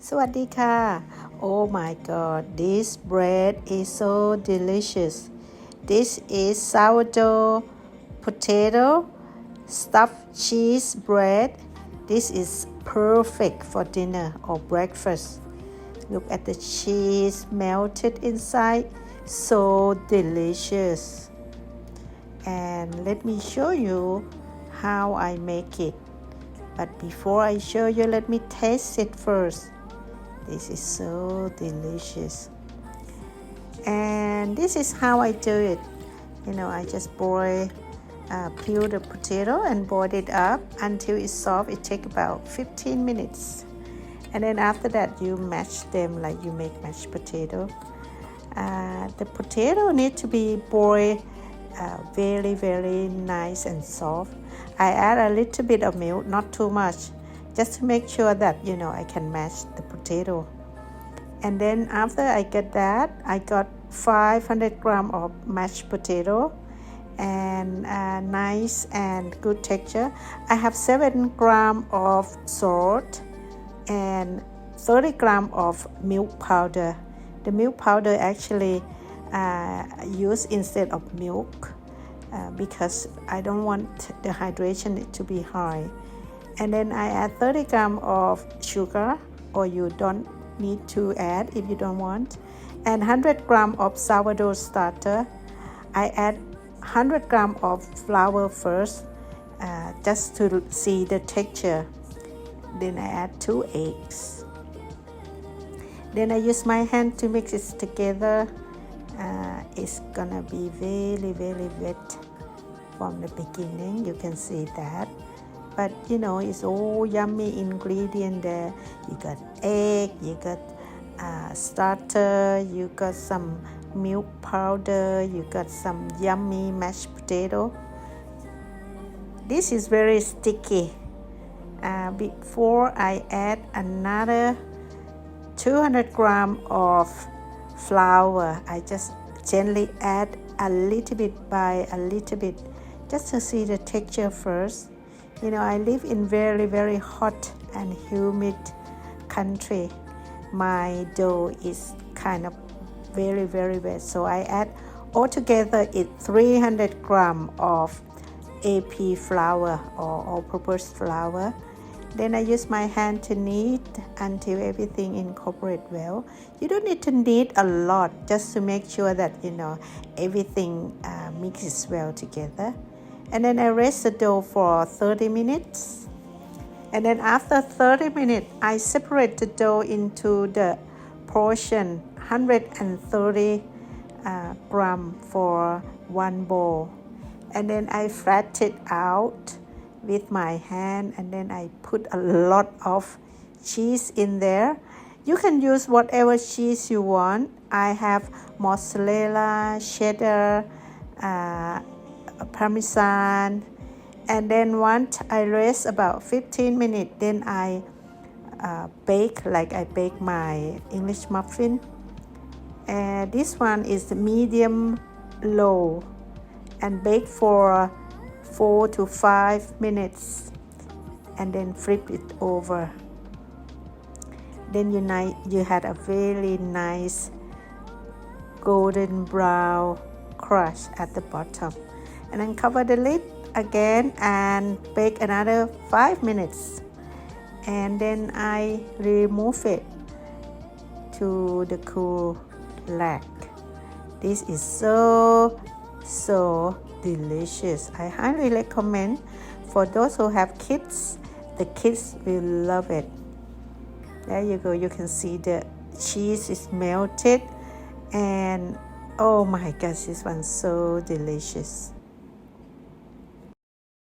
สวัสดีค่ะ Oh my god, this bread is so delicious. This is sourdough potato stuffed cheese bread. This is perfect for dinner or breakfast. Look at the cheese melted inside. So delicious. And let me show you how I make it. But before I show you, let me taste it first. This is so delicious. And this is how I do it. I just peel the potato and boil it up until it's soft. It takes about 15 minutes. And then after that, you mash them like you make mashed potato. The potato need to be boiled very, very nice and soft. I add a little bit of milk, not too much, just to make sure that I can mash the potato. And then after I get that, I got 500 grams of mashed potato and nice and good texture. I have 7 grams of salt and 30 grams of milk powder. The milk powder actually used instead of milk because I don't want the hydration to be high. And then I add 30 grams of sugar, or you don't need to add if you don't want, and 100 grams of sourdough starter. I add 100 grams of flour first just to see the texture. Then I add 2 eggs. Then I use my hand to mix it together. It's gonna be very, very wet from the beginning. You can see that. But it's all yummy ingredient there. You got egg, you got starter, you got some milk powder, you got some yummy mashed potato. This is very sticky. Before I add another 200 grams of flour, I just gently add a little bit by a little bit just to see the texture first. I live in very, very hot and humid country. My dough is kind of very, very wet, so I add altogether 300 grams of AP flour or all-purpose flour. Then I use my hand to knead until everything incorporates well. You don't need to knead a lot, just to make sure that everything mixes well together. And then I rest the dough for 30 minutes. And then after 30 minutes, I separate the dough into the portion 130 grams for one bowl. And then I flatten it out with my hand, and then I put a lot of cheese in there. You can use whatever cheese you want. I have mozzarella, cheddar, Parmesan. And then once I rest about 15 minutes, then I bake like I bake my English muffin. And this one is medium low and bake for 4 to 5 minutes, and then flip it over. Then you had a very nice golden brown crust at the bottom. And then cover the lid again and bake another 5 minutes. And then I remove it to the cool rack. This is so delicious. I highly recommend for those who have kids. The kids will love it. There you go. You can see the cheese is melted, and oh my gosh, this one's so delicious.